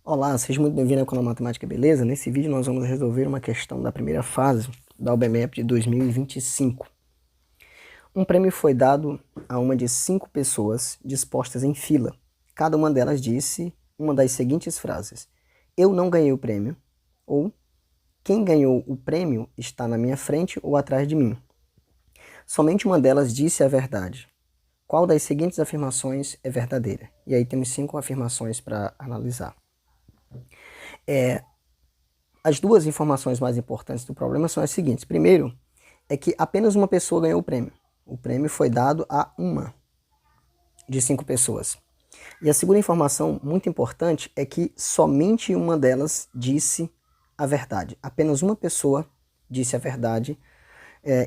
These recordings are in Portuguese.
Olá, seja muito bem-vindo ao canal Matemática Beleza? Nesse vídeo nós vamos resolver uma questão da primeira fase da UBMEP de 2025. Um prêmio foi dado a uma de 5 pessoas dispostas em fila. Cada uma delas disse uma das seguintes frases: eu não ganhei o prêmio, ou quem ganhou o prêmio está na minha frente ou atrás de mim. Somente uma delas disse a verdade. Qual das seguintes afirmações é verdadeira? E aí temos 5 afirmações para analisar. As duas informações mais importantes do problema são as seguintes. Primeiro, é que apenas uma pessoa ganhou o prêmio. O prêmio foi dado a uma de 5 pessoas. E a segunda informação muito importante é que somente uma delas disse a verdade. Apenas uma pessoa disse a verdade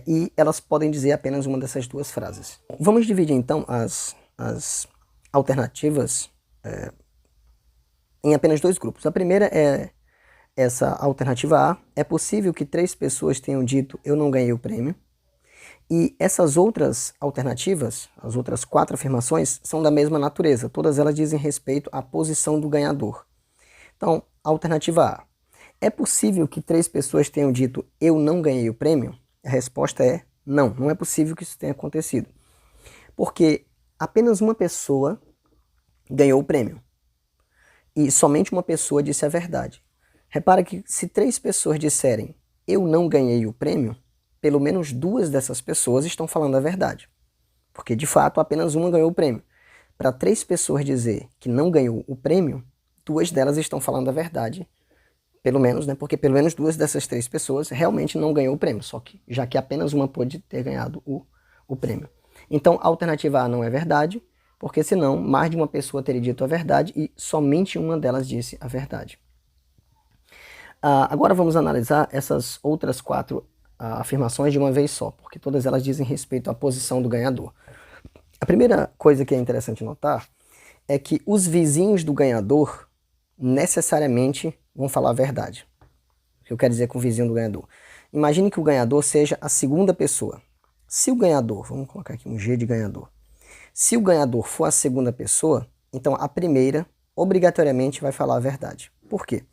e elas podem dizer apenas uma dessas duas frases. Vamos dividir então as alternativas em apenas 2 grupos. A primeira é essa alternativa A. É possível que 3 pessoas tenham dito eu não ganhei o prêmio. E essas outras alternativas, as outras 4 afirmações, são da mesma natureza. Todas elas dizem respeito à posição do ganhador. Então, alternativa A. É possível que 3 pessoas tenham dito eu não ganhei o prêmio? A resposta é não, não é possível que isso tenha acontecido. Porque apenas uma pessoa ganhou o prêmio. E somente uma pessoa disse a verdade. Repara que se 3 pessoas disserem eu não ganhei o prêmio, pelo menos 2 dessas pessoas estão falando a verdade. Porque, de fato, apenas uma ganhou o prêmio. Para 3 pessoas dizer que não ganhou o prêmio, 2 delas estão falando a verdade. Pelo menos, né? Porque pelo menos 2 dessas 3 pessoas realmente não ganhou o prêmio. Só que, já que apenas uma pôde ter ganhado o prêmio. Então, a alternativa A não é verdade, porque senão mais de uma pessoa teria dito a verdade e somente uma delas disse a verdade. Agora vamos analisar essas outras 4 afirmações de uma vez só, porque todas elas dizem respeito à posição do ganhador. A primeira coisa que é interessante notar é que os vizinhos do ganhador necessariamente vão falar a verdade. O que eu quero dizer com o vizinho do ganhador? Imagine que o ganhador seja a segunda pessoa. Se o ganhador, vamos colocar aqui um G de ganhador. Se o ganhador for a segunda pessoa, então a primeira obrigatoriamente vai falar a verdade. Por quê?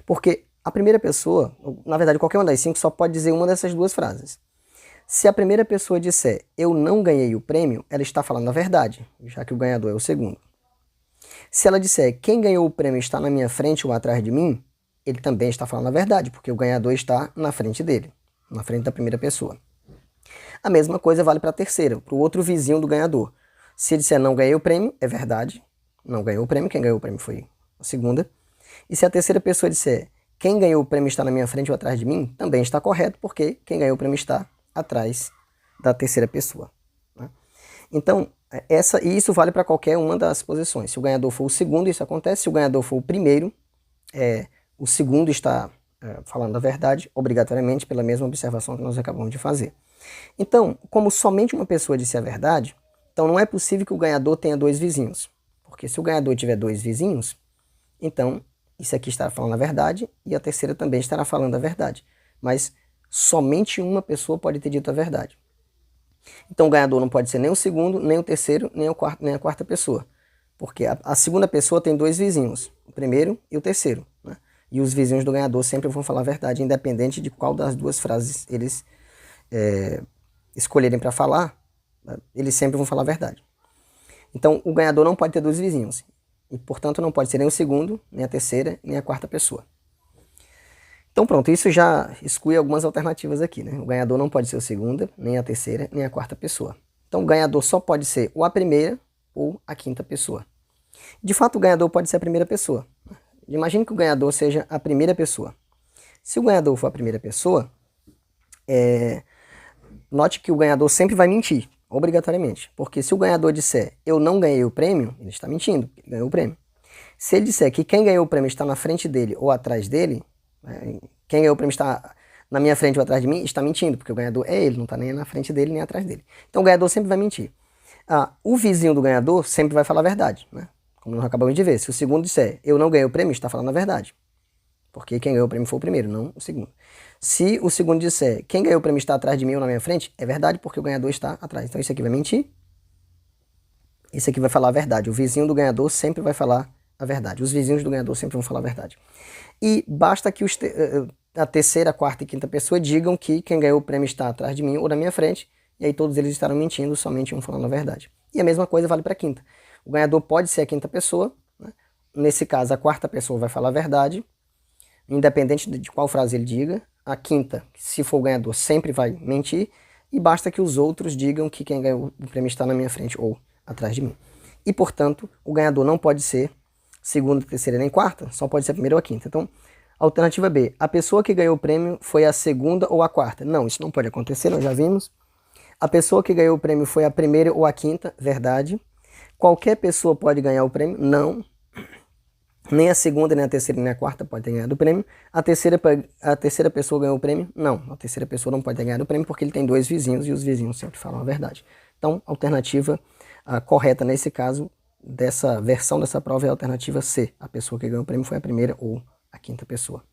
Porque a primeira pessoa, na verdade qualquer uma das 5, só pode dizer uma dessas 2 frases. Se a primeira pessoa disser eu não ganhei o prêmio, ela está falando a verdade, já que o ganhador é o segundo. Se ela disser quem ganhou o prêmio está na minha frente ou atrás de mim, ele também está falando a verdade, porque o ganhador está na frente dele, na frente da primeira pessoa. A mesma coisa vale para a terceira, para o outro vizinho do ganhador. Se ele disser não ganhei o prêmio, é verdade, não ganhou o prêmio, quem ganhou o prêmio foi a segunda. E se a terceira pessoa disser quem ganhou o prêmio está na minha frente ou atrás de mim, também está correto, porque quem ganhou o prêmio está atrás da terceira pessoa. Né? Então, isso vale para qualquer uma das posições. Se o ganhador for o segundo, isso acontece. Se o ganhador for o primeiro, o segundo está falando a verdade, obrigatoriamente, pela mesma observação que nós acabamos de fazer. Então, como somente uma pessoa disse a verdade, então não é possível que o ganhador tenha 2 vizinhos. Porque se o ganhador tiver 2 vizinhos, então isso aqui estará falando a verdade e a terceira também estará falando a verdade. Mas somente uma pessoa pode ter dito a verdade. Então o ganhador não pode ser nem o segundo, nem o terceiro, nem a quarta pessoa. Porque a segunda pessoa tem 2 vizinhos, o primeiro e o terceiro. Né? E os vizinhos do ganhador sempre vão falar a verdade, independente de qual das 2 frases eles escolherem para falar, né? Eles sempre vão falar a verdade. Então o ganhador não pode ter 2 vizinhos. E, portanto, não pode ser nem o segundo, nem a terceira, nem a quarta pessoa. Então, pronto, isso já exclui algumas alternativas aqui, né? O ganhador não pode ser o segunda, nem a terceira, nem a quarta pessoa. Então, o ganhador só pode ser ou a primeira ou a quinta pessoa. De fato, o ganhador pode ser a primeira pessoa. Imagine que o ganhador seja a primeira pessoa. Se o ganhador for a primeira pessoa, note que o ganhador sempre vai mentir. Obrigatoriamente, porque se o ganhador disser eu não ganhei o prêmio, ele está mentindo, ele ganhou o prêmio. Se ele disser que quem ganhou o prêmio está na frente dele ou atrás dele, quem ganhou o prêmio está na minha frente ou atrás de mim, está mentindo, porque o ganhador é ele, não está nem na frente dele nem atrás dele. Então o ganhador sempre vai mentir. O vizinho do ganhador sempre vai falar a verdade, né? Como nós acabamos de ver. Se o segundo disser eu não ganhei o prêmio, está falando a verdade. Porque quem ganhou o prêmio foi o primeiro, não o segundo. Se o segundo disser quem ganhou o prêmio está atrás de mim ou na minha frente, é verdade porque o ganhador está atrás. Então isso aqui vai mentir, isso aqui vai falar a verdade. O vizinho do ganhador sempre vai falar a verdade. Os vizinhos do ganhador sempre vão falar a verdade. E basta que a terceira, quarta e quinta pessoa digam que quem ganhou o prêmio está atrás de mim ou na minha frente, e aí todos eles estarão mentindo, somente um falando a verdade. E a mesma coisa vale para a quinta. O ganhador pode ser a quinta pessoa, né? Nesse caso a quarta pessoa vai falar a verdade, independente de qual frase ele diga. A quinta, se for o ganhador, sempre vai mentir, e basta que os outros digam que quem ganhou o prêmio está na minha frente ou atrás de mim. E, portanto, o ganhador não pode ser segunda, terceira nem quarta, só pode ser a primeira ou a quinta. Então, alternativa B, a pessoa que ganhou o prêmio foi a segunda ou a quarta. Não, isso não pode acontecer, nós já vimos. A pessoa que ganhou o prêmio foi a primeira ou a quinta, verdade. Qualquer pessoa pode ganhar o prêmio, não. Nem a segunda, nem a terceira, nem a quarta pode ter ganhado o prêmio. A terceira pessoa ganhou o prêmio? Não, a terceira pessoa não pode ter ganhado o prêmio porque ele tem dois vizinhos e os vizinhos sempre falam a verdade. Então, a alternativa correta nesse caso, dessa versão dessa prova, é a alternativa C. A pessoa que ganhou o prêmio foi a primeira ou a quinta pessoa.